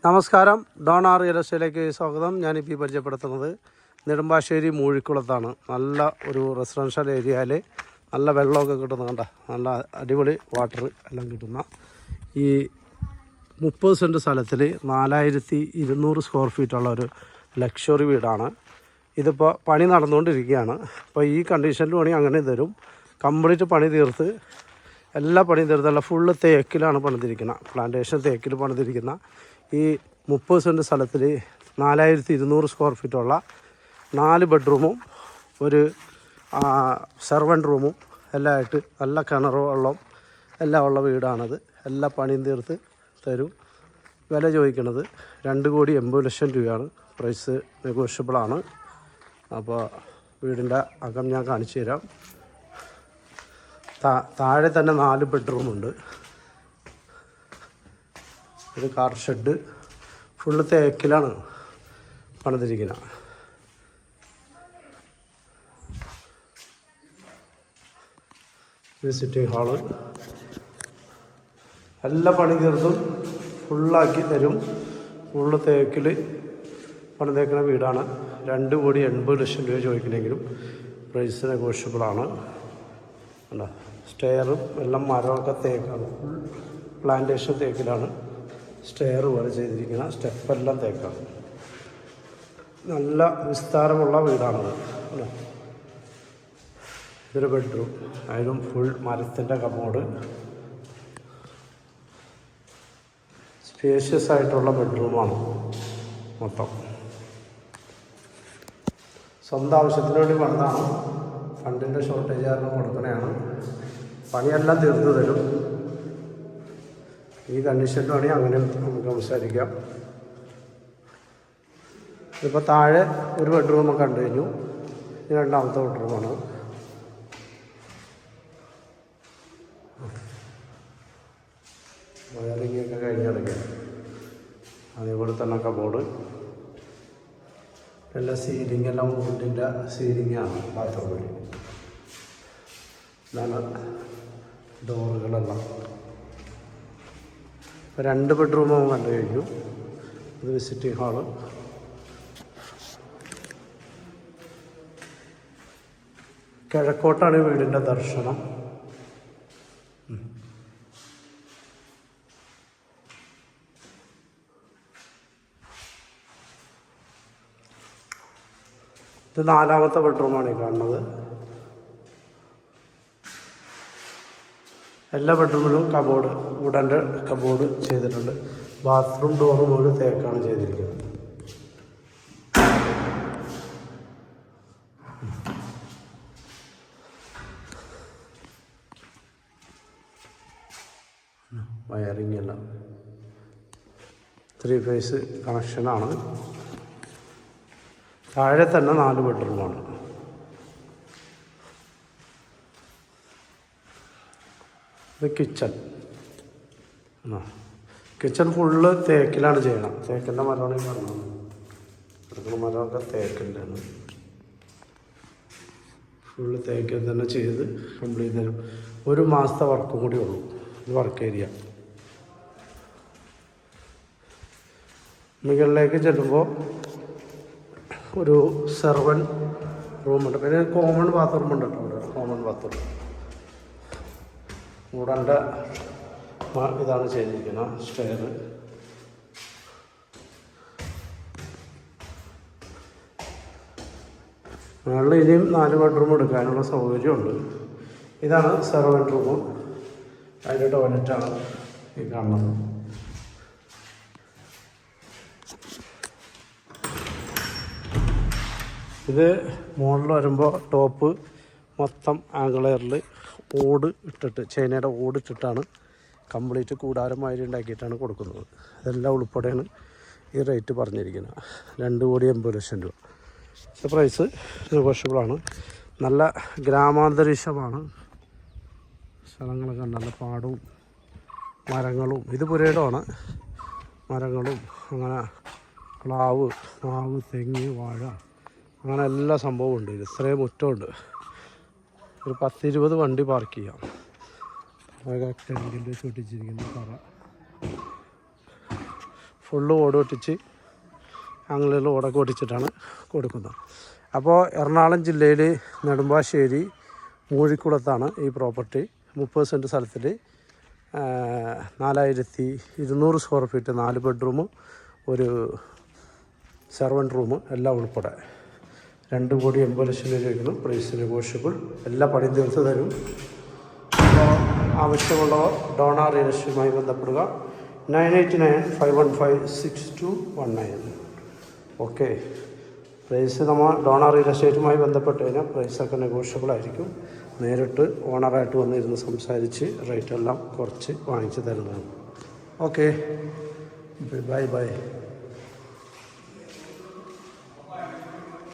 നമസ്കാരം, Don R real എസ്റ്റേറ്റിലേക്ക് സ്വാഗതം. ഞാനിപ്പോൾ പരിചയപ്പെടുത്തുന്നത് നെടുമ്പാശ്ശേരി മൂഴിക്കുളത്താണ്. നല്ല ഒരു റെസിഡൻഷ്യൽ ഏരിയയിൽ നല്ല വെള്ളമൊക്കെ കിട്ടുന്ന കണ്ട നല്ല അടിപൊളി വാട്ടർ എല്ലാം കിട്ടുന്ന ഈ 30 സെൻറ്റ് സ്ഥലത്തിൽ 4200 സ്ക്വയർ ഫീറ്റുള്ള ഒരു ലക്ഷറി വീടാണ്. ഇതിപ്പോൾ പണി നടന്നുകൊണ്ടിരിക്കുകയാണ്. അപ്പോൾ ഈ കണ്ടീഷനിൽ വേണമെങ്കിൽ അങ്ങനെ തരും. കംപ്ലീറ്റ് പണി തീർത്ത് എല്ലാ പണിയും തീർത്തല്ല, ഫുള്ള് തേക്കിലാണ് പണിതിരിക്കുന്നത്. പ്ലാന്റേഷൻ തേക്കിൽ പണിതിരിക്കുന്ന ഈ 30 സെൻറ്റ് സ്ഥലത്തിൽ 4200 സ്ക്വയർ ഫീറ്റുള്ള 4 ബെഡ്റൂമും ഒരു സെർവൻറ്റ് റൂമും എല്ലാം ആയിട്ട് നല്ല കിണറ് വെള്ളം എല്ലാം ഉള്ള വീടാണത്. എല്ലാ പണിയും തീർത്ത് തരും. വില ചോദിക്കുന്നത് 2,80,00,000 രൂപയാണ്. പ്രൈസ് നെഗോഷ്യബിളാണ്. അപ്പോൾ വീടിൻ്റെ അകം ഞാൻ കാണിച്ചു തരാം. താഴെ തന്നെ 4 ബെഡ്റൂമുണ്ട്. ഒരു കാർ ഷെഡ് ഫുള്ള് തേക്കിലാണ് പണിതിരിക്കുന്നത്. വിസിറ്റിംഗ് ഹാള് എല്ലാ പണി തീർത്തും ഫുള്ളാക്കി തരും. ഫുള്ള് തേക്കിൽ പണിതേക്കുന്ന വീടാണ്. 2,80,00,000 രൂപ ചോദിക്കണമെങ്കിലും പ്രൈസ് നെഗോഷ്യബിളാണ്. അല്ല, സ്റ്റെയറും എല്ലാം മരമൊക്കെ തേക്കാണ്. ഫുൾ പ്ലാന്റേഷൻ തേക്കിലാണ് സ്റ്റെയർ പോലെ ചെയ്തിരിക്കുന്ന. സ്റ്റെപ്പെല്ലാം തേക്കാണ്. നല്ല വിസ്താരമുള്ള വീടാണത്. അല്ലേ, ഇതൊരു ബെഡ്റൂം, അതിലും ഫുൾ മരത്തിൻ്റെ കബോർഡ്. സ്പേഷ്യസ് ആയിട്ടുള്ള ബെഡ്റൂമാണ് മൊത്തം. സ്വന്തം ആവശ്യത്തിന് വേണ്ടി പണിതാണ്. ഫണ്ടിൻ്റെ ഷോർട്ടേജ് കാരണം കൊടുക്കണതാണ്. പണിയെല്ലാം തീർന്നു തരും. ഈ കണ്ടീഷനിൽ വേണമെങ്കിൽ അങ്ങനെ നമുക്ക് സംസാരിക്കാം. ഇപ്പോൾ താഴെ ഒരു ബെഡ്റൂമൊക്കെ കണ്ടു കഴിഞ്ഞു. ഇത് രണ്ടാമത്തെ ബെഡ്റൂമാണ്. വയറിങ്ങൊക്കെ കഴിഞ്ഞിടയ്ക്ക് അതേപോലെ തന്നെ കബോർഡ് എല്ലാം സീലിംഗ് എല്ലാം വുഡിൻ്റെ സീലിംഗാണ് ബാത്റൂമിൽ. ഇതാണ് ഡോറുകളെല്ലാം. 2 ബെഡ്റൂമും കണ്ടു കഴിഞ്ഞു. ഇത് വിസിറ്റിംഗ് ഹാള്. കിഴക്കോട്ടാണ് വീടിൻ്റെ ദർശനം. ഇത് 4ാമത്തെ ബെഡ്റൂമാണ് ഈ കാണുന്നത്. എല്ലാ ബെഡ്റൂമിലും കബോർഡ്, വുഡൻ്റെ കബോർഡ് ചെയ്തിട്ടുണ്ട്. ബാത്റൂം ഡോറ് മുഴുവൻ തേക്കാണ് ചെയ്തിരിക്കുന്നത്. വയറിങ് എല്ലാം 3 ഫേസ് കണക്ഷനാണ്. താഴെ തന്നെ 4 ബെഡ്റൂമാണ്. ഇത് കിച്ചൺ. കിച്ചൺ ഫുള്ള് തേക്കിലാണ് ചെയ്യണം. തേക്കിൻ്റെ മരമാണ് ഈ പറഞ്ഞത്. കിടക്കുന്ന മരമൊക്കെ തേക്കിൻ്റെ ഫുള്ള് തേക്കിൽ തന്നെ ചെയ്ത് കംപ്ലീറ്റ് തരും. 1 മാസത്തെ വർക്കും കൂടി ഉള്ളൂ ഇത് വർക്ക് ഏരിയ. മുകളിലേക്ക് ചെല്ലുമ്പോൾ ഒരു സെർവൻറ്റ് റൂമുണ്ട്. പിന്നെ കോമൺ ബാത്റൂം ഉണ്ട് കേട്ടോ. കോമൺ ബാത്റൂം വുഡൻ്റെ ഇതാണ് ചെയ്തിരിക്കുന്നത്. സ്റ്റെയർ മുകളിൽ ഇനിയും 4 ബെഡ്റൂം എടുക്കാനുള്ള സൗകര്യമുണ്ട്. ഇതാണ് സെർവൻറ്റ് റൂം. അതിൻ്റെ ടോയ്ലറ്റാണ് ഈ കാണുന്നത്. ഇത് മുകളിൽ വരുമ്പോൾ ടോപ്പ് മൊത്തം ആംഗിളറിൽ ഓട് ഇട്ടിട്ട്, ചൈനയുടെ ഓട് ഇട്ടിട്ടാണ് കംപ്ലീറ്റ് കൂടാരമാതിരി ഉണ്ടാക്കിയിട്ടാണ് കൊടുക്കുന്നത്. അതെല്ലാം ഉൾപ്പെടെയാണ് ഈ റേറ്റ് പറഞ്ഞിരിക്കുന്നത്. 2,80,00,000 രൂപ. ഇത് പ്രൈസ് നെഗോഷ്യബിളാണ്. നല്ല ഗ്രാമാന്തരീക്ഷമാണ്. സ്ഥലങ്ങളൊക്കെ നല്ല പാടവും മരങ്ങളും. ഇത് പുരയിടമാണ്. മരങ്ങളും അങ്ങനെ പ്ലാവ്, മാവ്, തെങ്ങ്, വാഴ, അങ്ങനെ എല്ലാ സംഭവവും ഉണ്ട്. ഇത്രയും മുറ്റമുണ്ട്. ഒരു 10-20 വണ്ടി പാർക്ക് ചെയ്യാം. ടെൻറ്റിൽ ചൊട്ടിച്ചിരിക്കുന്ന തറ ഫുള്ള് ഓട് ഒട്ടിച്ച് ആംഗിളിൽ ഓടൊക്കെ ഒട്ടിച്ചിട്ടാണ് കൊടുക്കുന്നത്. അപ്പോൾ എറണാകുളം ജില്ലയിൽ നെടുമ്പാശ്ശേരി മൂഴിക്കുളത്താണ് ഈ പ്രോപ്പർട്ടി. 30 സെൻറ്റ് സ്ഥലത്തിൽ 4200 സ്ക്വയർ ഫീറ്റ്, 4 ബെഡ്റൂമും ഒരു സെർവൻറ്റ് റൂം എല്ലാം ഉൾപ്പെടെ 2,80,00,000 രൂപയ്ക്കും പ്രൈസ് നെഗോഷ്യബിൾ. എല്ലാ പണിയും തീർത്ത് തരും. അപ്പോൾ ആവശ്യമുള്ളവർ ഡോണ റിയൽ എസ്റ്റേറ്റുമായി ബന്ധപ്പെടുക. 9895156219. ഓക്കെ, പ്രൈസ് നമ്മൾ ഡോണ റിയൽ എസ്റ്റേറ്റുമായി ബന്ധപ്പെട്ട് കഴിഞ്ഞാൽ പ്രൈസൊക്കെ നെഗോഷ്യബിൾ ആയിരിക്കും. നേരിട്ട് ഓണറായിട്ട് വന്നിരുന്ന് സംസാരിച്ച് റേറ്റെല്ലാം കുറച്ച് വാങ്ങിച്ച് തരുന്നതാണ്. Okay, bye bye.